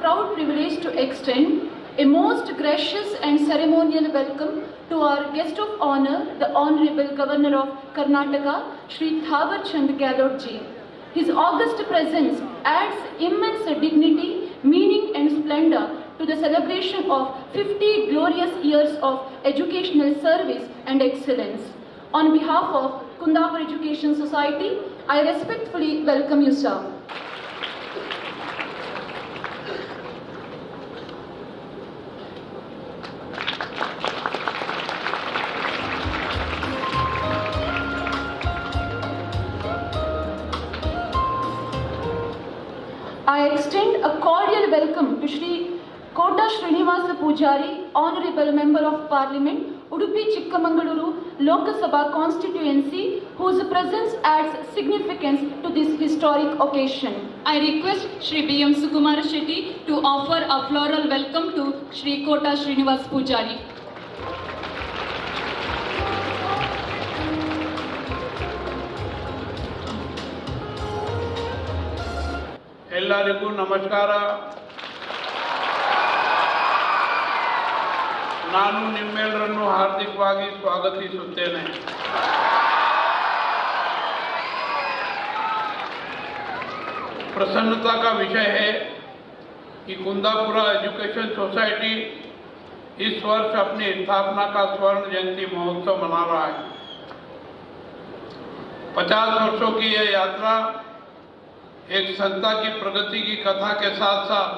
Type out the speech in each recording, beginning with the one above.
Proud privilege to extend a most gracious and ceremonial welcome to our guest of honor, the Honorable Governor of Karnataka, Shri Thawar Chand Gehlot ji. His august presence adds immense dignity, meaning and splendor to the celebration of 50 glorious years of educational service and excellence. On behalf of Kundapur Education Society, I respectfully welcome you, sir. I extend a cordial welcome to Shri Kota Srinivasa Pujari, Honorable Member of Parliament, Udupi Chikkamangaluru Lok Sabha constituency, whose presence adds significance to this historic occasion. I request Shri B.M. Sukumara Shetty to offer a floral welcome to Shri Kota Srinivas Pujari. ಎಲ್ಲರಿಗೂ ನಮಸ್ಕಾರ. ನಾನು ನಿಮ್ಮೆಲ್ಲರನ್ನು ಹಾರ್ದಿಕವಾಗಿ ಸ್ವಾಗತಿಸುತ್ತೇನೆ. प्रसन्नता का विषय है कि Kundapura education society इस वर्ष अपनी स्थापना का स्वर्ण जयंती महोत्सव मना रहा है। 50 वर्षों की यह यात्रा एक संस्था की प्रगति की कथा के साथ साथ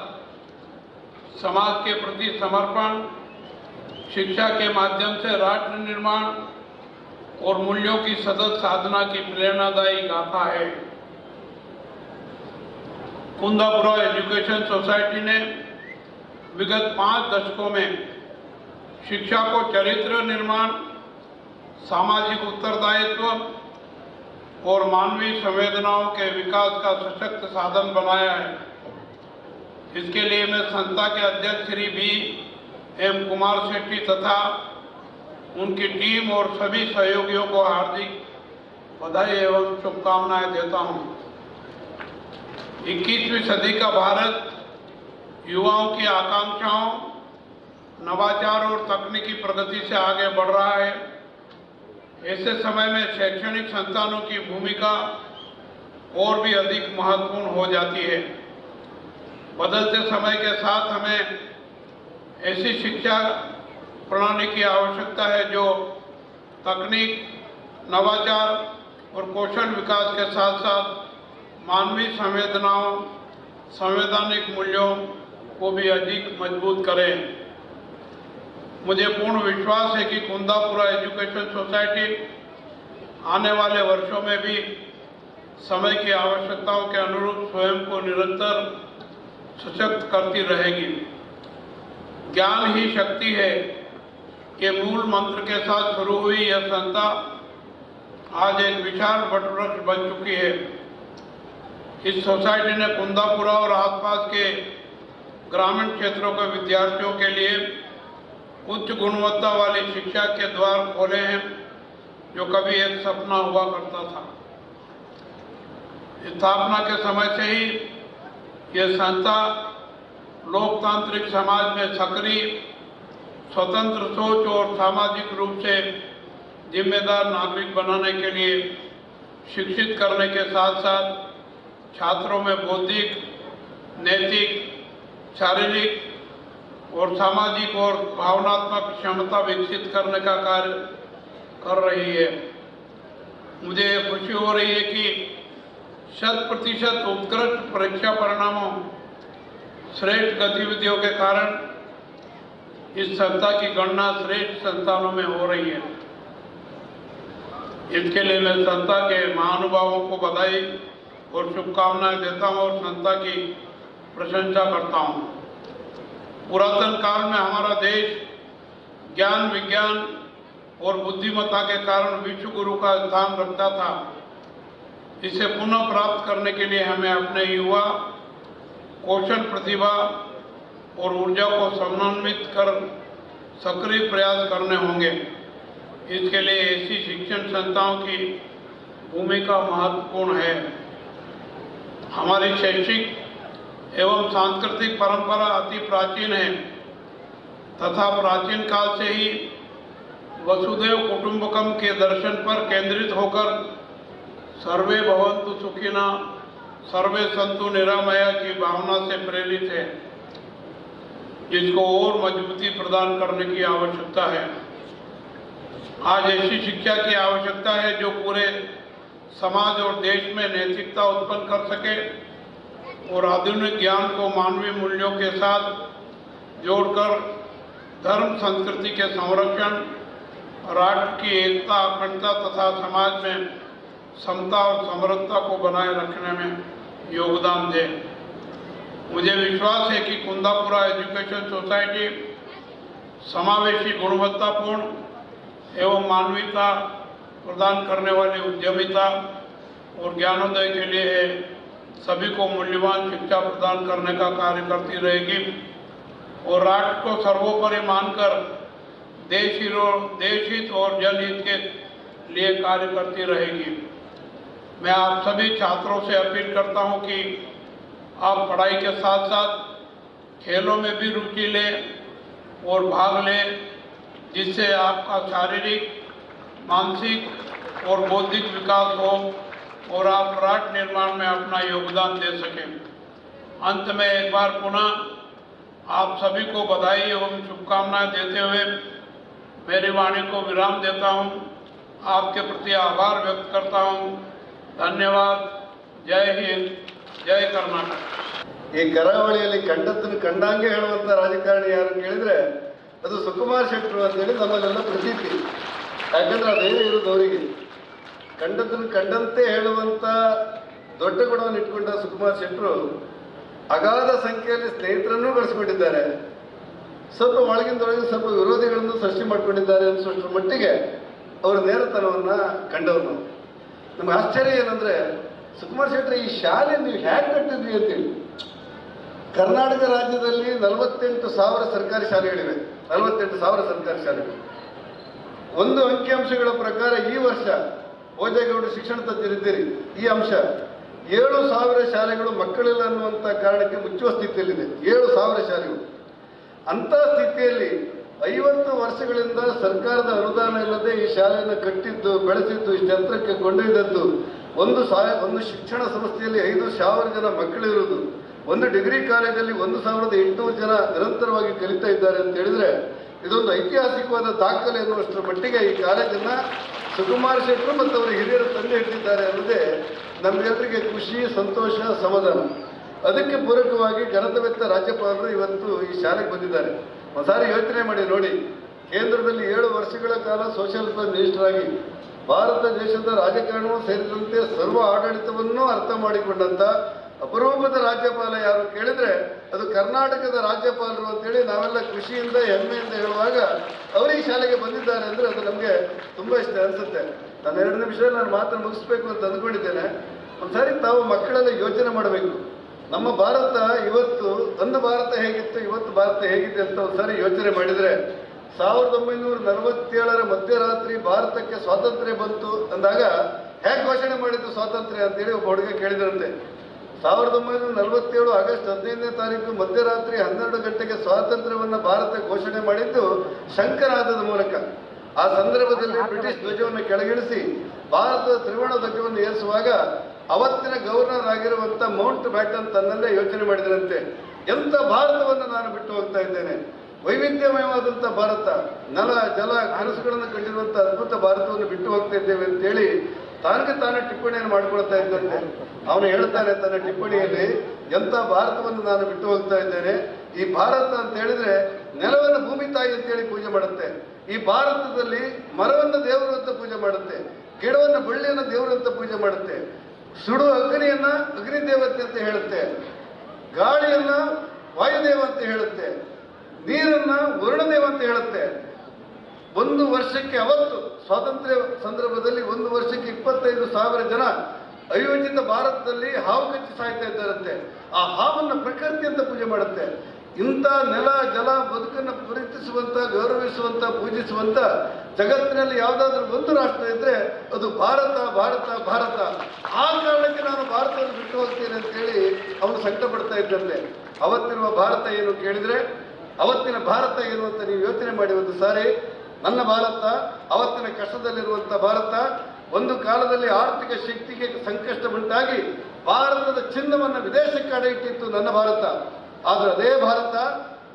समाज के प्रति समर्पण, शिक्षा के माध्यम से राष्ट्र निर्माण और मूल्यों की सतत साधना की प्रेरणादायी गाथा है। कुंदापुरा एजुकेशन सोसाइटी ने विगत 5 दशकों में शिक्षा को चरित्र निर्माण, सामाजिक उत्तरदायित्व और मानवीय संवेदनाओं के विकास का सशक्त साधन बनाया है। इसके लिए मैं संस्था के अध्यक्ष श्री B.M. कुमार शेट्टी तथा उनकी टीम और सभी सहयोगियों को हार्दिक बधाई एवं शुभकामनाएं देता हूं। 21वीं सदी का भारत युवाओं की आकांक्षाओं, नवाचार और तकनीकी प्रगति से आगे बढ़ रहा है। ऐसे समय में शैक्षणिक संस्थानों की भूमिका और भी अधिक महत्वपूर्ण हो जाती है। बदलते समय के साथ हमें ऐसी शिक्षा प्रणाली की आवश्यकता है जो तकनीक, नवाचार और कौशल विकास के साथ साथ मानवीय संवेदनाओं, संवैधानिक मूल्यों को भी अधिक मजबूत करे। मुझे पूर्ण विश्वास है कि कुंदापुरा एजुकेशन सोसाइटी आने वाले वर्षों में भी समय की आवश्यकताओं के अनुरूप स्वयं को निरंतर सशक्त करती रहेगी। ज्ञान ही शक्ति है के मूल मंत्र के साथ शुरू हुई यह संस्था आज एक विशाल वटवृक्ष बन चुकी है। इस सोसाइटी ने कुंदापुरा और आसपास के ग्रामीण क्षेत्रों के विद्यार्थियों के लिए उच्च गुणवत्ता वाली शिक्षा के द्वार खोले हैं, जो कभी एक सपना हुआ करता था। स्थापना के समय से ही यह संस्था लोकतांत्रिक समाज में सक्रिय, स्वतंत्र सोच और सामाजिक रूप से जिम्मेदार नागरिक बनाने के लिए शिक्षित करने के साथ साथ छात्रों में बौद्धिक, नैतिक, शारीरिक और सामाजिक और भावनात्मक क्षमता विकसित करने का कार्य कर रही है। मुझे खुशी हो रही है कि 100% उत्कृष्ट परीक्षा परिणामों, श्रेष्ठ गतिविधियों के कारण इस संस्था की गणना श्रेष्ठ संस्थानों में हो रही है। इसके लिए मैं संस्था के महानुभावों को बधाई और शुभकामनाएं देता हूं और संस्था की प्रशंसा करता हूं। पुरातन काल में हमारा देश ज्ञान, विज्ञान और बुद्धिमत्ता के कारण विश्व गुरु का स्थान रखता था। इसे पुनः प्राप्त करने के लिए हमें अपने युवा कौशल, प्रतिभा और ऊर्जा को समन्वित कर सक्रिय प्रयास करने होंगे। इसके लिए ऐसी शिक्षण संस्थाओं की भूमिका महत्वपूर्ण है। हमारी शैक्षिक एवं सांस्कृतिक परंपरा अति प्राचीन है तथा प्राचीन काल से ही वसुधैव कुटुंबकम के दर्शन पर केंद्रित होकर सर्वे भवन्तु सुखिनः, सर्वे सन्तु निरामया की भावना से प्रेरित है, जिसको और मजबूती प्रदान करने की आवश्यकता है। आज ऐसी शिक्षा की आवश्यकता है जो पूरे समाज और देश में नैतिकता उत्पन्न कर सके और आधुनिक ज्ञान को मानवीय मूल्यों के साथ जोड़कर धर्म, संस्कृति के संरक्षण, राष्ट्र की एकता, अखंडता तथा समाज में समता और समृद्धता को बनाए रखने में योगदान दे। मुझे विश्वास है कि कुंदापुरा एजुकेशन सोसाइटी समावेशी, गुणवत्तापूर्ण एवं मानवीयता प्रदान करने वाली उद्यमिता और ज्ञानोदय के लिए सभी को मूल्यवान शिक्षा प्रदान करने का कार्य करती रहेगी और राष्ट्र को सर्वोपरि मानकर देश हित और जनहित के लिए कार्य करती रहेगी। मैं आप सभी छात्रों से अपील करता हूं कि आप पढ़ाई के साथ साथ खेलों में भी रुचि लें और भाग लें, जिससे आपका शारीरिक, मानसिक और बौद्धिक विकास हो और आप राष्ट्र निर्माण में अपना योगदान दे सकें। अंत में एक बार पुनः आप सभी को बधाई एवं शुभकामनाएं देते हुए मेरी वाणी को विराम देता हूं। आपके प्रति आभार व्यक्त करता हूं। धन्यवाद। जय हिंद, जय कर्नाटक। ಈ ಕರಾವಳಿಯಲ್ಲಿ ಕಂಡದ್ದನ್ನು ಕಂಡಂಗೆ ಹೇಳುವಂಥ ರಾಜಕಾರಣಿ ಯಾರು ಕೇಳಿದ್ರೆ ಅದು ಸುಕುಮಾರ್ ಶೆಟ್ಟರು ಅಂತೇಳಿ ನಮ್ಮಲ್ಲೆಲ್ಲ ಪ್ರತೀತಿ. ಯಾಕಂದ್ರೆ ಆ ಧೈರ್ಯ ಇರೋದು ಅವರಿಗೆ. ಕಂಡದ್ದನ್ನು ಕಂಡಂತೆ ಹೇಳುವಂಥ ದೊಡ್ಡ ಗುಣವನ್ನು ಇಟ್ಕೊಂಡ ಸುಕುಮಾರ್ ಶೆಟ್ಟರು ಅಗಾಧ ಸಂಖ್ಯೆಯಲ್ಲಿ ಸ್ನೇಹಿತರನ್ನೂ ಗಳಿಸ್ಕೊಂಡಿದ್ದಾರೆ. ಸ್ವಲ್ಪ ಒಳಗಿಂದೊಳಗೆ ಸ್ವಲ್ಪ ವಿರೋಧಿಗಳನ್ನು ಸೃಷ್ಟಿ ಮಾಡ್ಕೊಂಡಿದ್ದಾರೆ ಅನಿಸುವಷ್ಟರ ಮಟ್ಟಿಗೆ ಅವರ ನೇರತನವನ್ನು ಕಂಡವರು ನಾವು. ನಮ್ಗೆ ಆಶ್ಚರ್ಯ ಏನಂದರೆ, ಸುಕುಮಾರ್ ಶೆಟ್ಟರು ಈ ಶಾಲೆ ನೀವು ಹೇಗೆ ಕಟ್ಟಿದ್ವಿ ಅಂತೇಳಿ. ಕರ್ನಾಟಕ ರಾಜ್ಯದಲ್ಲಿ 48,000 ಸರ್ಕಾರಿ ಶಾಲೆಗಳಿವೆ. 48,000 ಸರ್ಕಾರಿ ಶಾಲೆಗಳು. ಒಂದು ಅಂಕಿಅಂಶಗಳ ಪ್ರಕಾರ ಈ ವರ್ಷ ಭೋಜೇಗೌಡ ಶಿಕ್ಷಣ ತಜ್ಞರಿದ್ದೀರಿ, ಈ ಅಂಶ 7,000 ಶಾಲೆಗಳು ಮಕ್ಕಳಿಲ್ಲ ಅನ್ನುವಂಥ ಕಾರಣಕ್ಕೆ ಮುಚ್ಚುವ ಸ್ಥಿತಿಯಲ್ಲಿದೆ. 7,000 ಶಾಲೆಗಳು. ಅಂಥ ಸ್ಥಿತಿಯಲ್ಲಿ 50 ವರ್ಷಗಳಿಂದ ಸರ್ಕಾರದ ಅನುದಾನ ಇಲ್ಲದೆ ಈ ಶಾಲೆಯನ್ನು ಕಟ್ಟಿದ್ದು, ಬೆಳೆಸಿದ್ದು, ಇಷ್ಟು ಯಂತ್ರಕ್ಕೆ ಕೊಂಡೊಯ್ದದ್ದು, ಒಂದು ಶಿಕ್ಷಣ ಸಂಸ್ಥೆಯಲ್ಲಿ 5,000 ಜನ ಮಕ್ಕಳಿರುವುದು, ಒಂದು ಡಿಗ್ರಿ ಕಾಲೇಜಲ್ಲಿ 1,800 ಜನ ನಿರಂತರವಾಗಿ ಕಲಿತಾ ಇದ್ದಾರೆ ಅಂತ ಹೇಳಿದ್ರೆ ಇದೊಂದು ಐತಿಹಾಸಿಕವಾದ ದಾಖಲೆ ಎನ್ನುವಷ್ಟರ ಮಟ್ಟಿಗೆ ಈ ಕಾಲೇಜನ್ನು ಸುಕುಮಾರ್ ಶೆಟ್ಟರು ಮತ್ತು ಅವರ ಹಿರಿಯರು ತಂದೆ ಇಟ್ಟಿದ್ದಾರೆ ಅನ್ನೋದೇ ನಮಗೆಲ್ಲರಿಗೆ ಖುಷಿ, ಸಂತೋಷ, ಸಮಾಧಾನ. ಅದಕ್ಕೆ ಪೂರಕವಾಗಿ ಘನತೆವೆತ್ತ ರಾಜ್ಯಪಾಲರು ಇವತ್ತು ಈ ಶಾಲೆಗೆ ಬಂದಿದ್ದಾರೆ. ಒಂದ್ಸಾರಿ ಯೋಚನೆ ಮಾಡಿ ನೋಡಿ, ಕೇಂದ್ರದಲ್ಲಿ 7 ವರ್ಷಗಳ ಕಾಲ ಸೋಷಿಯಲ್ ಮಿನಿಸ್ಟರ್ ಆಗಿ ಭಾರತ ದೇಶದ ರಾಜಕಾರಣವೂ ಸೇರಿದಂತೆ ಸರ್ವ ಆಡಳಿತವನ್ನೂ ಅರ್ಥ ಮಾಡಿಕೊಂಡಂಥ ಅಪರೂಪದ ರಾಜ್ಯಪಾಲ ಯಾರು ಕೇಳಿದ್ರೆ ಅದು ಕರ್ನಾಟಕದ ರಾಜ್ಯಪಾಲರು ಅಂತೇಳಿ ನಾವೆಲ್ಲ ಖುಷಿಯಿಂದ, ಹೆಮ್ಮೆಯಿಂದ ಹೇಳುವಾಗ ಅವರು ಈ ಶಾಲೆಗೆ ಬಂದಿದ್ದಾರೆ ಅಂದರೆ ಅದು ನಮಗೆ ತುಂಬ ಇಷ್ಟ ಅನಿಸುತ್ತೆ. ನಾನು 2 ನಿಮಿಷದಲ್ಲಿ ನಾನು ಮಾತನ್ನು ಮುಗಿಸ್ಬೇಕು ಅಂತ ಅಂದ್ಕೊಂಡಿದ್ದೇನೆ. ಒಂದ್ಸಾರಿ ತಾವು ಮಕ್ಕಳೆಲ್ಲ ಯೋಚನೆ ಮಾಡಬೇಕು. ನಮ್ಮ ಭಾರತ ಇವತ್ತು, ಅಂದು ಭಾರತ ಹೇಗಿತ್ತು, ಇವತ್ತು ಭಾರತ ಹೇಗಿದೆ ಅಂತ ಒಂದ್ಸಾರಿ ಯೋಚನೆ ಮಾಡಿದರೆ 1947 ಮಧ್ಯರಾತ್ರಿ ಭಾರತಕ್ಕೆ ಸ್ವಾತಂತ್ರ್ಯ ಬಂತು ಅಂದಾಗ ಹೇಗೆ ಘೋಷಣೆ ಮಾಡಿದ್ದು ಸ್ವಾತಂತ್ರ್ಯ ಅಂತೇಳಿ ಒಬ್ಬ ಹುಡುಗ ಕೇಳಿದ್ರಂತೆ. 1947 ಆಗಸ್ಟ್ 15ನೇ ತಾರೀಕು ಮಧ್ಯರಾತ್ರಿ 12 ಗಂಟೆಗೆ ಸ್ವಾತಂತ್ರ್ಯವನ್ನು ಭಾರತ ಘೋಷಣೆ ಮಾಡಿದ್ದು ಶಂಕರಾದದ ಮೂಲಕ. ಆ ಸಂದರ್ಭದಲ್ಲಿ ಬ್ರಿಟಿಷ್ ಧ್ವಜವನ್ನು ಕೆಳಗಿಳಿಸಿ ಭಾರತದ ತ್ರಿವರ್ಣ ಧ್ವಜವನ್ನು ಏರಿಸುವಾಗ ಅವತ್ತಿನ ಗವರ್ನರ್ ಆಗಿರುವಂಥ ಮೌಂಟ್ ಬ್ಯಾಟನ್ ತನ್ನಲ್ಲೇ ಯೋಚನೆ ಮಾಡಿದರಂತೆ, ಎಂಥ ಭಾರತವನ್ನು ನಾನು ಬಿಟ್ಟು ಹೋಗ್ತಾ ಇದ್ದೇನೆ, ವೈವಿಧ್ಯಮಯವಾದಂಥ ಭಾರತ, ನೆಲ ಜಲ ಕನಸುಗಳನ್ನು ಕಂಡಿರುವಂಥ ಅದ್ಭುತ ಭಾರತವನ್ನು ಬಿಟ್ಟು ಹೋಗ್ತಾ ಇದ್ದೇವೆ ಅಂತೇಳಿ ತಾನಿಗೆ ತಾನೇ ಟಿಪ್ಪಣಿಯನ್ನು ಮಾಡಿಕೊಳ್ತಾ ಇದ್ದಂತೆ. ಅವನು ಹೇಳ್ತಾನೆ ತನ್ನ ಟಿಪ್ಪಣಿಯಲ್ಲಿ, ಎಂಥ ಭಾರತವನ್ನು ನಾನು ಬಿಟ್ಟು ಹೋಗ್ತಾ ಇದ್ದೇನೆ. ಈ ಭಾರತ ಅಂತ ಹೇಳಿದ್ರೆ ನೆಲವನ್ನು ಭೂಮಿ ತಾಯಿ ಅಂತೇಳಿ ಪೂಜೆ ಮಾಡುತ್ತೆ. ಈ ಭಾರತದಲ್ಲಿ ಮರವನ್ನು ದೇವರು ಅಂತ ಪೂಜೆ ಮಾಡುತ್ತೆ, ಗಿಡವನ್ನು ಬಳ್ಳಿಯನ್ನು ದೇವರು ಅಂತ ಪೂಜೆ ಮಾಡುತ್ತೆ, ಸುಡುವ ಅಗ್ನಿಯನ್ನ ಅಗ್ನಿ ದೇವತೆ ಅಂತ ಹೇಳುತ್ತೆ, ಗಾಳಿಯನ್ನ ವಾಯುದೇವ ಅಂತ ಹೇಳುತ್ತೆ, ನೀರನ್ನ ವರುಣದೇವ ಅಂತ ಹೇಳುತ್ತೆ. ಒಂದು ವರ್ಷಕ್ಕೆ ಅವತ್ತು ಸ್ವಾತಂತ್ರ್ಯ ಸಂದರ್ಭದಲ್ಲಿ 1 ವರ್ಷಕ್ಕೆ 25,000 ಜನ ಅಯೋಜಿತ ಭಾರತದಲ್ಲಿ ಹಾವು ಕಚ್ಚಿ ಸಾಯ್ತಾ ಇದ್ದಾರಂತೆ. ಆ ಹಾವನ್ನು ಪ್ರಕೃತಿ ಅಂತ ಪೂಜೆ ಮಾಡುತ್ತೆ. ಇಂಥ ನೆಲ ಜಲ ಬದುಕನ್ನು ಪ್ರೀತಿಸುವಂತ, ಗೌರವಿಸುವಂತ, ಪೂಜಿಸುವಂತ ಜಗತ್ತಿನಲ್ಲಿ ಯಾವುದಾದ್ರೂ ಒಂದು ರಾಷ್ಟ್ರ ಇದ್ರೆ ಅದು ಭಾರತ, ಭಾರತ, ಭಾರತ. ಆ ಕಾರಣಕ್ಕೆ ನಾನು ಭಾರತವನ್ನು ಬಿಟ್ಟು ಹೋಗ್ತೇನೆ ಅಂತೇಳಿ ಅವನು ಸಂಕಟ ಪಡ್ತಾ ಇದ್ದಂತೆ. ಅವತ್ತಿರುವ ಭಾರತ ಏನು ಕೇಳಿದ್ರೆ, ಅವತ್ತಿನ ಭಾರತ ಏನು ಅಂತ ನೀವು ಯೋಚನೆ ಮಾಡಿ ಒಂದು ಸಾರಿ. ನನ್ನ ಭಾರತ, ಅವತ್ತಿನ ಕಷ್ಟದಲ್ಲಿರುವಂಥ ಭಾರತ, ಒಂದು ಕಾಲದಲ್ಲಿ ಆರ್ಥಿಕ ಶಕ್ತಿಗೆ ಸಂಕಷ್ಟ ಉಂಟಾಗಿ ಭಾರತದ ಚಿನ್ನವನ್ನು ವಿದೇಶಕ್ಕೆ ಅಡ ಇಟ್ಟಿತ್ತು ನನ್ನ ಭಾರತ. ಆದರೆ ಅದೇ ಭಾರತ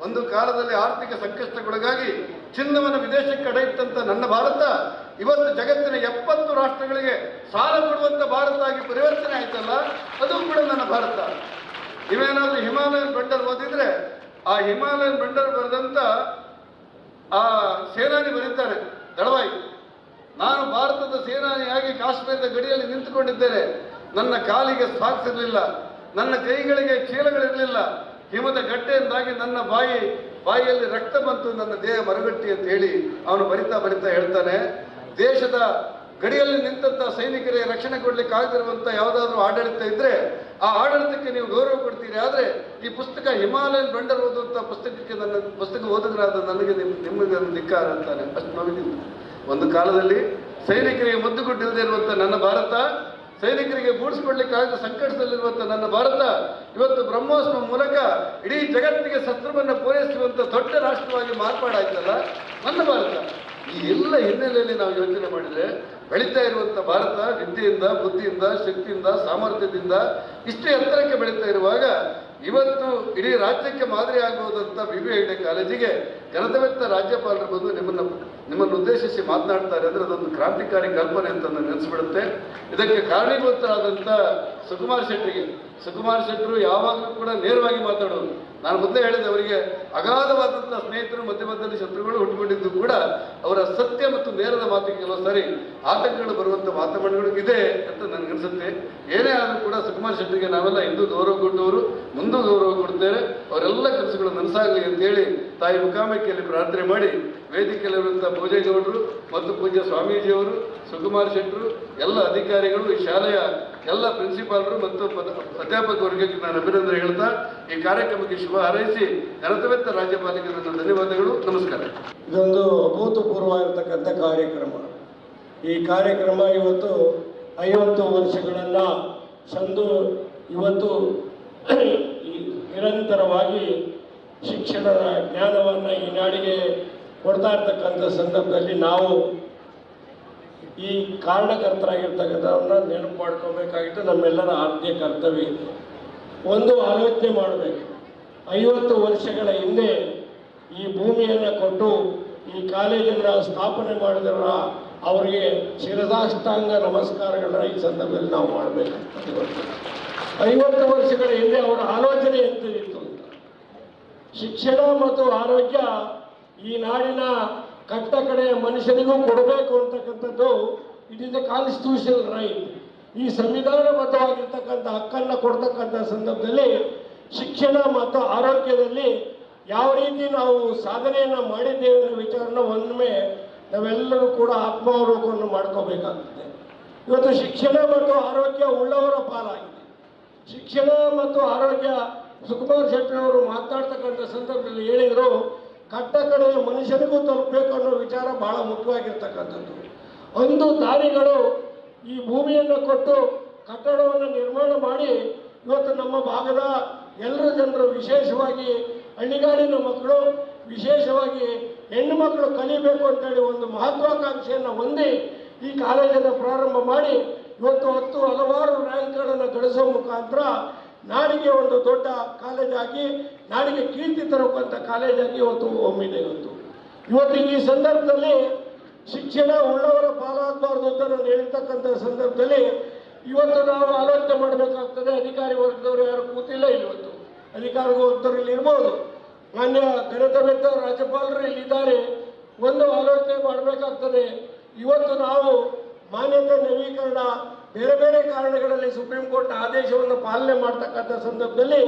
ಒಂದು ಕಾಲದಲ್ಲಿ ಆರ್ಥಿಕ ಸಂಕಷ್ಟಕ್ಕೊಳಗಾಗಿ ಚಿನ್ನವನ್ನು ವಿದೇಶಕ್ಕೆ ಅಡ ಇಟ್ಟಂತ ನನ್ನ ಭಾರತ ಇವತ್ತು ಜಗತ್ತಿನ 70 ರಾಷ್ಟ್ರಗಳಿಗೆ ಸಾಲ ಕೊಡುವಂಥ ಭಾರತ ಆಗಿ ಪರಿವರ್ತನೆ ಆಯ್ತಲ್ಲ, ಅದು ಕೂಡ ನನ್ನ ಭಾರತ. ನೀವೇನಾದ್ರೂ ಹಿಮಾಲಯನ್ ಬಂಡರ್ ಓದಿದ್ರೆ, ಆ ಹಿಮಾಲಯನ್ ಬಂಡರ್ ಬರೆದಂತ ಆ ಸೇನಾನಿ ಬರೀತಾರೆ ದಳವಾಯಿ, ನಾನು ಭಾರತದ ಸೇನಾನಿಯಾಗಿ ಕಾಶ್ಮೀರದ ಗಡಿಯಲ್ಲಿ ನಿಂತುಕೊಂಡಿದ್ದೇನೆ. ನನ್ನ ಕಾಲಿಗೆ ಸಾಕ್ಸ್ ಇರಲಿಲ್ಲ, ನನ್ನ ಕೈಗಳಿಗೆ ಚೀಲಗಳಿರಲಿಲ್ಲ, ಹಿಮದ ಗಡ್ಡೆಯಿಂದಾಗಿ ನನ್ನ ಬಾಯಿಯಲ್ಲಿ ರಕ್ತ ಬಂತು, ನನ್ನ ದೇಹ ಮರಗಟ್ಟಿ ಅಂತ ಹೇಳಿ ಅವನು ಬರಿತಾ ಹೇಳ್ತಾನೆ. ದೇಶದ ಗಡಿಯಲ್ಲಿ ನಿಂತ ಸೈನಿಕರಿಗೆ ರಕ್ಷಣೆ ಕೊಡ್ಲಿಕ್ಕೆ ಆಗದಿರುವಂತ ಯಾವುದಾದ್ರೂ ಆಡಳಿತ ಇದ್ರೆ ಆ ಆಡಳಿತಕ್ಕೆ ನೀವು ಗೌರವ ಕೊಡ್ತೀರಿ. ಆದ್ರೆ ಈ ಪುಸ್ತಕ ಹಿಮಾಲಯನ್ ಬಂಡರ್ ಓದುವಂತ ಪುಸ್ತಕಕ್ಕೆ, ನನ್ನ ಪುಸ್ತಕ ಓದಿದ್ರಾದ ನನಗೆ ನಿಮಗೆ ಧಿಕ್ಕಾರ ಅಂತಾನೆ. ಅಷ್ಟು ನೋವಿದ್ದೀನಿ. ಒಂದು ಕಾಲದಲ್ಲಿ ಸೈನಿಕರಿಗೆ ಮುದ್ದುಗುಡ್ಡಿಲ್ಲದೆ ಇರುವಂತ ನನ್ನ ಭಾರತ, ಸೈನಿಕರಿಗೆ ಗೂಡಿಸಿಕೊಡ್ಲಿಕ್ಕಾಗದ ಸಂಕಟದಲ್ಲಿರುವಂಥ ನನ್ನ ಭಾರತ ಇವತ್ತು ಬ್ರಹ್ಮೋಸ್ನ ಮೂಲಕ ಇಡೀ ಜಗತ್ತಿಗೆ ಶಸ್ತ್ರವನ್ನು ಪೂರೈಸುವಂಥ ದೊಡ್ಡ ರಾಷ್ಟ್ರವಾಗಿ ಮಾರ್ಪಾಡಾಯ್ತಲ್ಲ ನನ್ನ ಭಾರತ. ಈ ಎಲ್ಲ ಹಿನ್ನೆಲೆಯಲ್ಲಿ ನಾವು ಯೋಚನೆ ಮಾಡಿದರೆ ಬೆಳೀತಾ ಇರುವಂಥ ಭಾರತ ವಿದ್ಯೆಯಿಂದ, ಬುದ್ಧಿಯಿಂದ, ಶಕ್ತಿಯಿಂದ, ಸಾಮರ್ಥ್ಯದಿಂದ ಇಷ್ಟು ಎತ್ತರಕ್ಕೆ ಬೆಳೀತಾ ಇರುವಾಗ ಇವತ್ತು ಇಡೀ ರಾಜ್ಯಕ್ಕೆ ಮಾದರಿ ಆಗಬಹುದಂತ BBID ಕಾಲೇಜಿಗೆ ಘನತೆವೆತ್ತ ರಾಜ್ಯಪಾಲರು ಬಂದು ನಿಮ್ಮನ್ನು ಉದ್ದೇಶಿಸಿ ಮಾತನಾಡ್ತಾರೆ ಅಂದರೆ ಅದೊಂದು ಕ್ರಾಂತಿಕಾರಿ ಕಲ್ಪನೆ ಅಂತ ನೆನೆಸ್ಬಿಡುತ್ತೆ. ಇದಕ್ಕೆ ಕಾರಣೀಭೂತರಾದಂಥ ಸುಕುಮಾರ್ ಶೆಟ್ಟರು ಯಾವಾಗಲೂ ಕೂಡ ನೇರವಾಗಿ ಮಾತಾಡೋರು. ನಾನು ಮೊದಲೇ ಹೇಳಿದೆ, ಅವರಿಗೆ ಅಗಾಧವಾದಂಥ ಸ್ನೇಹಿತರು, ಮಧ್ಯಮಧ್ಯದಲ್ಲಿ ಶತ್ರುಗಳು ಹುಟ್ಟುಕೊಂಡಿದ್ದು ಕೂಡ ಅವರ ಸತ್ಯ ಮತ್ತು ನೇರದ ಮಾತಿಗೆ ಕೆಲವು ಸಾರಿ ಆತಂಕಗಳು ಬರುವಂಥ ವಾತಾವರಣಗಳು ಇದೆ ಅಂತ ನನಗನ್ಸುತ್ತೆ. ಏನೇ ಆದರೂ ಕೂಡ ಸುಕುಮಾರ್ ಶೆಟ್ಟರಿಗೆ ನಾವೆಲ್ಲ ಇಂದು ಗೌರವ ಕೊಟ್ಟವರು, ಮುಂದೂ ಗೌರವ ಕೊಡ್ತೇವೆ. ಅವರೆಲ್ಲ ಕೆಲಸಗಳು ನನಸಾಗಲಿ ಅಂತೇಳಿ ತಾಯಿ ಮುಖಾಂಬಿಕೆಯಲ್ಲಿ ಪ್ರಾರ್ಥನೆ ಮಾಡಿ, ವೇದಿಕೆಯಲ್ಲಿರುವಂಥ ಭೋಜೇಗೌಡರು ಮತ್ತು ಪೂಜ್ಯ ಸ್ವಾಮೀಜಿಯವರು, ಸುಕುಮಾರ್ ಶೆಟ್ಟರು, ಎಲ್ಲ ಅಧಿಕಾರಿಗಳು, ಈ ಶಾಲೆಯ ಎಲ್ಲ ಪ್ರಿನ್ಸಿಪಾಲರು ಮತ್ತು ಅಧ್ಯಾಪಕ ವರ್ಗಕ್ಕೆ ನಾನು ಅಭಿನಂದನೆ ಹೇಳ್ತಾ ಈ ಕಾರ್ಯಕ್ರಮಕ್ಕೆ ಶುಭ ಹಾರೈಸಿ ಘನತೆವೆತ್ತ ರಾಜ್ಯಪಾಲರಿಗೆ ನನ್ನ ಧನ್ಯವಾದಗಳು. ನಮಸ್ಕಾರ. ಇದೊಂದು ಅಭೂತಪೂರ್ವವಾಗಿರ್ತಕ್ಕಂಥ ಕಾರ್ಯಕ್ರಮ. ಈ ಕಾರ್ಯಕ್ರಮ ಇವತ್ತು 50 ವರ್ಷಗಳನ್ನು ಸಂದು ಇವತ್ತು ನಿರಂತರವಾಗಿ ಶಿಕ್ಷಣದ ಜ್ಞಾನವನ್ನು ಈ ನಾಡಿಗೆ ಕೊಡ್ತಾ ಇರ್ತಕ್ಕಂಥ ಸಂದರ್ಭದಲ್ಲಿ ನಾವು ಈ ಕಾರಣಕರ್ತರಾಗಿರ್ತಕ್ಕಂಥವ್ರನ್ನ ನೆನಪು ಮಾಡ್ಕೋಬೇಕಾಗಿತ್ತು. ನಮ್ಮೆಲ್ಲರ ಆದ್ಯ ಕರ್ತವ್ಯ ಇದೆ. ಒಂದು ಆಲೋಚನೆ ಮಾಡಬೇಕು. 50 ವರ್ಷಗಳ ಹಿಂದೆ ಈ ಭೂಮಿಯನ್ನು ಕೊಟ್ಟು ಈ ಕಾಲೇಜನ್ನು ಸ್ಥಾಪನೆ ಮಾಡಿದವರ ಅವರಿಗೆ ಶಿರಸಾಷ್ಟಾಂಗ ನಮಸ್ಕಾರಗಳನ್ನ ಈ ಸಂದರ್ಭದಲ್ಲಿ ನಾವು ಮಾಡಬೇಕು. 50 ವರ್ಷಗಳ ಹಿಂದೆ ಅವರ ಆಲೋಚನೆ ಎಂತಿತ್ತು ಅಂತ. ಶಿಕ್ಷಣ ಮತ್ತು ಆರೋಗ್ಯ ಈ ನಾಡಿನ ಕಟ್ಟ ಕಡೆಯ ಮನುಷ್ಯನಿಗೂ ಕೊಡಬೇಕು ಅಂತಕ್ಕಂಥದ್ದು it is the constitutional right. ಈ ಸಂವಿಧಾನಬದ್ಧವಾಗಿರ್ತಕ್ಕಂಥ ಹಕ್ಕನ್ನು ಕೊಡ್ತಕ್ಕಂಥ ಸಂದರ್ಭದಲ್ಲಿ ಶಿಕ್ಷಣ ಮತ್ತು ಆರೋಗ್ಯದಲ್ಲಿ ಯಾವ ರೀತಿ ನಾವು ಸಾಧನೆಯನ್ನು ಮಾಡಿದ್ದೇವೆ ಅನ್ನೋ ವಿಚಾರನ ಒಮ್ಮೆ ನಾವೆಲ್ಲರೂ ಕೂಡ ಆತ್ಮಾವಲೋಕವನ್ನು ಮಾಡ್ಕೋಬೇಕಾಗುತ್ತೆ. ಇವತ್ತು ಶಿಕ್ಷಣ ಮತ್ತು ಆರೋಗ್ಯ ಉಳ್ಳವರ ಪಾಲಾಗಿದೆ. ಶಿಕ್ಷಣ ಮತ್ತು ಆರೋಗ್ಯ ಸುಕುಮಾರ್ ಶೆಟ್ಟರವರು ಮಾತನಾಡ್ತಕ್ಕಂಥ ಸಂದರ್ಭದಲ್ಲಿ ಹೇಳಿದರು, ಕಟ್ಟ ಕಡೆಯ ಮನುಷ್ಯನಿಗೂ ತಲುಪಬೇಕು ಅನ್ನೋ ವಿಚಾರ ಬಹಳ ಮುಖ್ಯವಾಗಿರ್ತಕ್ಕಂಥದ್ದು. ಒಂದು ದಾನಿಗಳು ಈ ಭೂಮಿಯನ್ನು ಕೊಟ್ಟು ಕಟ್ಟಡವನ್ನು ನಿರ್ಮಾಣ ಮಾಡಿ ಇವತ್ತು ನಮ್ಮ ಭಾಗದ ಎಲ್ಲರ ಜನರು, ವಿಶೇಷವಾಗಿ ಹಳ್ಳಿಗಾಡಿನ ಮಕ್ಕಳು, ವಿಶೇಷವಾಗಿ ಹೆಣ್ಣು ಮಕ್ಕಳು ಕಲಿಬೇಕು ಅಂತೇಳಿ ಒಂದು ಮಹತ್ವಾಕಾಂಕ್ಷೆಯನ್ನು ಹೊಂದಿ ಈ ಕಾಲೇಜನ್ನು ಪ್ರಾರಂಭ ಮಾಡಿ ಇವತ್ತು ಹಲವಾರು ರ್ಯಾಂಕ್ಗಳನ್ನು ಗಳಿಸೋ ಮುಖಾಂತರ ನಾಡಿಗೆ ಒಂದು ದೊಡ್ಡ ಕಾಲೇಜಾಗಿ ನಾಡಿಗೆ ಕೀರ್ತಿ ತರುವಂಥ ಕಾಲೇಜಾಗಿ ಇವತ್ತು ಹೊಮ್ಮಿದೆ. ಇವತ್ತು ಈ ಸಂದರ್ಭದಲ್ಲಿ ಶಿಕ್ಷಣ ಉಳ್ಳವರ ಪಾಲಾಗಬಾರ್ದು ಅಂತ ನಾನು ಹೇಳ್ತಕ್ಕಂಥ ಸಂದರ್ಭದಲ್ಲಿ ಇವತ್ತು ನಾವು ಆಲೋಚನೆ ಮಾಡಬೇಕಾಗ್ತದೆ. ಅಧಿಕಾರಿ ವರ್ಗದವರು ಯಾರು ಕೂತಿಲ್ಲ ಇವತ್ತು, ಅಧಿಕಾರಿ ವರ್ಗದವರು ಇಲ್ಲಿ ಇರ್ಬೋದು, ಮಾನ್ಯ ಘನತೆವೆತ್ತ ರಾಜ್ಯಪಾಲರು ಇಲ್ಲಿದ್ದಾರೆ. ಒಂದು ಆಲೋಚನೆ ಮಾಡಬೇಕಾಗ್ತದೆ. ಇವತ್ತು ನಾವು ಮಾನ್ಯತೆ ನವೀಕರಣ ಬೇರೆ ಬೇರೆ ಕಾರಣಗಳಲ್ಲಿ ಸುಪ್ರೀಂ ಕೋರ್ಟ್ ಆದೇಶವನ್ನು ಪಾಲನೆ ಮಾಡ್ತಕ್ಕಂಥ ಸಂದರ್ಭದಲ್ಲಿ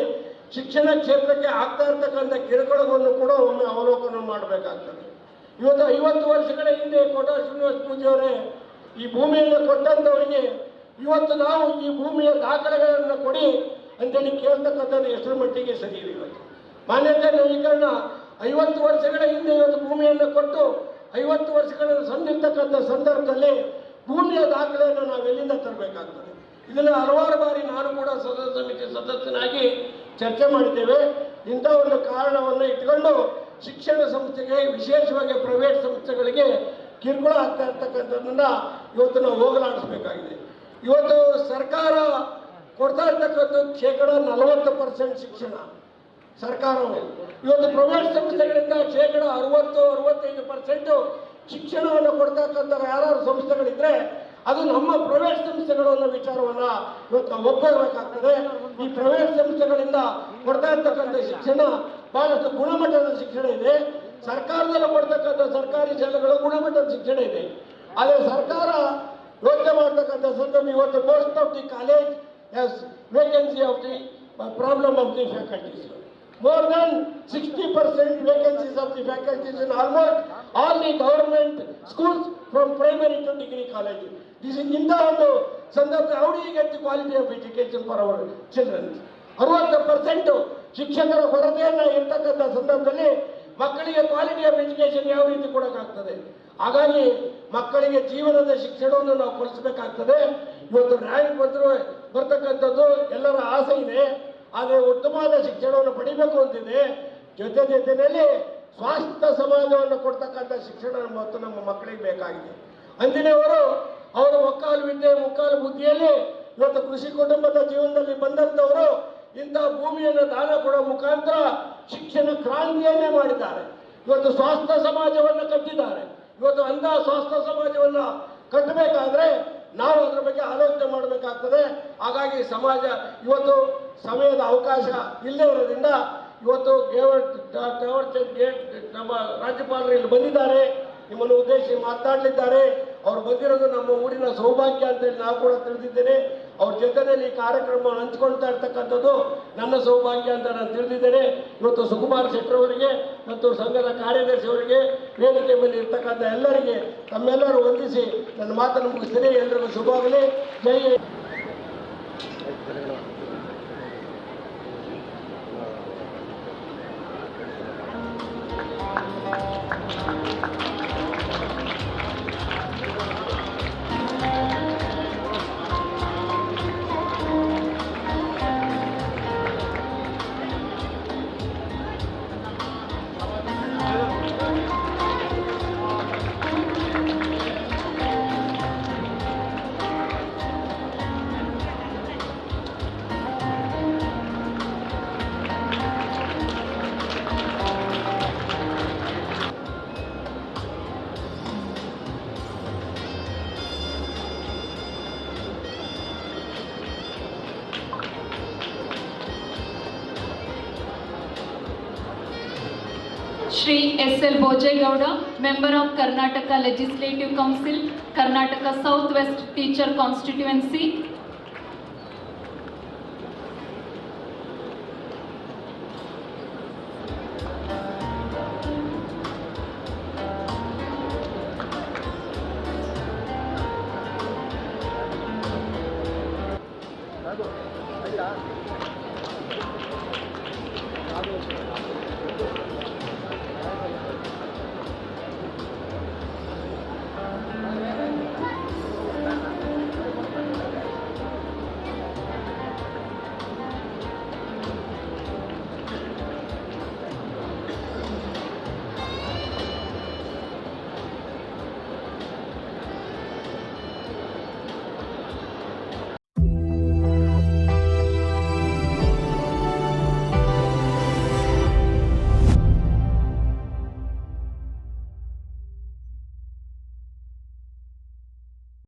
ಶಿಕ್ಷಣ ಕ್ಷೇತ್ರಕ್ಕೆ ಆಗ್ತಾ ಇರ್ತಕ್ಕಂಥ ಕಿರುಕುಳವನ್ನು ಕೂಡ ಒಮ್ಮೆ ಅವಲೋಕನ ಮಾಡಬೇಕಾಗ್ತದೆ. ಇವತ್ತು 50 ವರ್ಷಗಳ ಹಿಂದೆ ಕೋಟಾ ಶ್ರೀನಿವಾಸ ಪೂಜಾರಿ ಈ ಭೂಮಿಯನ್ನು ಕೊಟ್ಟಂಥವರಿಗೆ ಇವತ್ತು ನಾವು ಈ ಭೂಮಿಯ ದಾಖಲೆಗಳನ್ನು ಕೊಡಿ ಅಂತೇಳಿ ಕೇಳ್ತಕ್ಕಂಥದ್ದು ಎಷ್ಟರ ಮಟ್ಟಿಗೆ ಸರಿ ಇದೆ. ಇವತ್ತು ಮಾನ್ಯತೆ ನವೀಕರಣ 50 ವರ್ಷಗಳ ಹಿಂದೆ ಇವತ್ತು ಭೂಮಿಯನ್ನು ಕೊಟ್ಟು 50 ವರ್ಷಗಳನ್ನು ಸಂದಿರ್ತಕ್ಕಂಥ ಸಂದರ್ಭದಲ್ಲಿ ಭೂಮಿಯ ದಾಖಲೆಯನ್ನು ನಾವು ಎಲ್ಲಿಂದ ತರಬೇಕಾಗ್ತದೆ. ಇದನ್ನು ಹಲವಾರು ಬಾರಿ ನಾನು ಕೂಡ ಸದಸ್ಯ ಸಮಿತಿ ಸದಸ್ಯನಾಗಿ ಚರ್ಚೆ ಮಾಡಿದ್ದೇವೆ. ಇಂಥ ಒಂದು ಕಾರಣವನ್ನು ಇಟ್ಕೊಂಡು ಶಿಕ್ಷಣ ಸಂಸ್ಥೆಗೆ, ವಿಶೇಷವಾಗಿ ಪ್ರೈವೇಟ್ ಸಂಸ್ಥೆಗಳಿಗೆ ಕಿರುಕುಳ ಆಗ್ತಾ ಇರ್ತಕ್ಕಂಥದ್ದನ್ನು ಇವತ್ತು ನಾವು ಹೋಗಲಾಡಿಸಬೇಕಾಗಿದೆ. ಇವತ್ತು ಸರ್ಕಾರ ಕೊಡ್ತಾ ಇರ್ತಕ್ಕಂಥ 40% ಶಿಕ್ಷಣ ಸರ್ಕಾರವು, ಇವತ್ತು ಪ್ರೈವೇಟ್ ಸಂಸ್ಥೆಗಳಿಂದ 60-65% ಶಿಕ್ಷಣವನ್ನು ಕೊಡ್ತಕ್ಕಂಥ ಯಾರು ಸಂಸ್ಥೆಗಳಿದ್ರೆ ಅದು ನಮ್ಮ ಪ್ರೈವೇಟ್ ಸಂಸ್ಥೆಗಳು ಅನ್ನೋ ವಿಚಾರವನ್ನು ಇವತ್ತು ನಾವು ಒಪ್ಪಬೇಕಾಗ್ತದೆ. ಈ ಪ್ರೈವೇಟ್ ಸಂಸ್ಥೆಗಳಿಂದ ಕೊಡ್ತಾ ಇರ್ತಕ್ಕಂಥ ಶಿಕ್ಷಣ ಬಹಳಷ್ಟು ಗುಣಮಟ್ಟದ ಶಿಕ್ಷಣ ಇದೆ. ಸರ್ಕಾರದಲ್ಲಿ ಕೊಡ್ತಕ್ಕಂಥ ಸರ್ಕಾರಿ ಶಾಲೆಗಳು ಗುಣಮಟ್ಟದ ಶಿಕ್ಷಣ ಇದೆ. ಆದರೆ ಸರ್ಕಾರ ಯೋಚನೆ ಮಾಡ್ತಕ್ಕಂಥ ಸಂದರ್ಭ ಇವತ್ತು most of the college has vacancy of the problem of the faculties. More than 60% vacancies of the faculties in almost all the government schools from primary to degree college. This is in the ಸಂದರ್ಭ how do you get the quality of education for our children? 60% ಶಿಕ್ಷಕರ ಕೊರತೆಯನ್ನು ಇರ್ತಕ್ಕಂಥ ಸಂದರ್ಭದಲ್ಲಿ ಮಕ್ಕಳಿಗೆ quality of education ಯಾವ ರೀತಿ ಕೊಡೋಕ್ಕಾಗ್ತದೆ? ಹಾಗಾಗಿ ಮಕ್ಕಳಿಗೆ ಜೀವನದ ಶಿಕ್ಷಣವನ್ನು ನಾವು ಕೊಡಿಸಬೇಕಾಗ್ತದೆ. ಇವತ್ತು ರ್ಯಾಂಕ್ ಬರ್ತಕ್ಕಂಥದ್ದು ಎಲ್ಲರ ಆಸೆ ಇದೆ, ಆದರೆ ಉತ್ತಮವಾದ ಶಿಕ್ಷಣವನ್ನು ಪಡಿಬೇಕು ಅಂತಿದೆ. ಜೊತೆಯಲ್ಲಿ ಸ್ವಾಸ್ಥ್ಯ ಸಮಾಜವನ್ನು ಕೊಡ್ತಕ್ಕಂಥ ಶಿಕ್ಷಣ ಮತ್ತು ನಮ್ಮ ಮಕ್ಕಳಿಗೆ ಬೇಕಾಗಿದೆ. ಅಂದಿನವರು ಅವರ ಒಕ್ಕಾಲು ವಿದ್ಯೆ ಮುಕ್ಕಾಲು ಬುದ್ಧಿಯಲ್ಲಿ ಇವತ್ತು ಕೃಷಿ ಕುಟುಂಬದ ಜೀವನದಲ್ಲಿ ಬಂದಂಥವರು ಇಂಥ ಭೂಮಿಯನ್ನು ದಾನ ಕೊಡೋ ಮುಖಾಂತರ ಶಿಕ್ಷಣ ಕ್ರಾಂತಿಯನ್ನೇ ಮಾಡಿದ್ದಾರೆ. ಇವತ್ತು ಸ್ವಾಸ್ಥ್ಯ ಸಮಾಜವನ್ನು ಕಟ್ಟಿದ್ದಾರೆ. ಇವತ್ತು ಅಂಥ ಸ್ವಾಸ್ಥ್ಯ ಸಮಾಜವನ್ನು ಕಟ್ಟಬೇಕಾದ್ರೆ ನಾವು ಅದರ ಬಗ್ಗೆ ಆಲೋಚನೆ ಮಾಡಬೇಕಾಗ್ತದೆ. ಹಾಗಾಗಿ ಸಮಾಜ ಇವತ್ತು ಸಮಯದ ಅವಕಾಶ ಇಲ್ಲೇ ಇರೋದ್ರಿಂದ ಇವತ್ತು ನಮ್ಮ ರಾಜ್ಯಪಾಲರು ಇಲ್ಲಿ ಬಂದಿದ್ದಾರೆ, ನಿಮ್ಮನ್ನು ಉದ್ದೇಶಿಸಿ ಮಾತನಾಡಲಿದ್ದಾರೆ. ಅವರು ಬಂದಿರೋದು ನಮ್ಮ ಊರಿನ ಸೌಭಾಗ್ಯ ಅಂತೇಳಿ ನಾವು ಕೂಡ ತಿಳಿದಿದ್ದೇನೆ. ಅವ್ರ ಜೊತೆಯಲ್ಲಿ ಈ ಕಾರ್ಯಕ್ರಮವನ್ನು ಹಂಚ್ಕೊಳ್ತಾ ಇರ್ತಕ್ಕಂಥದ್ದು ನನ್ನ ಸೌಭಾಗ್ಯ ಅಂತ ನಾನು ತಿಳಿದಿದ್ದೇನೆ. ಇವತ್ತು ಸುಕುಮಾರ್ ಶೆಟ್ಟರ್ ಅವರಿಗೆ ಮತ್ತು ಸಂಘದ ಕಾರ್ಯದರ್ಶಿ ಅವರಿಗೆ, ವೇದಿಕೆ ಮೇಲೆ ಇರ್ತಕ್ಕಂಥ ಎಲ್ಲರಿಗೆ ತಮ್ಮೆಲ್ಲರೂ ವಂದಿಸಿ ನನ್ನ ಮಾತನ್ನು ಮುಗಿಸ್ತೇನೆ. ಎಲ್ಲರಿಗೂ ಶುಭವಾಗಲಿ. ಜೈ Shri S.L. Bojegowda, Member of Karnataka Legislative Council, Karnataka Southwest Teacher Constituency,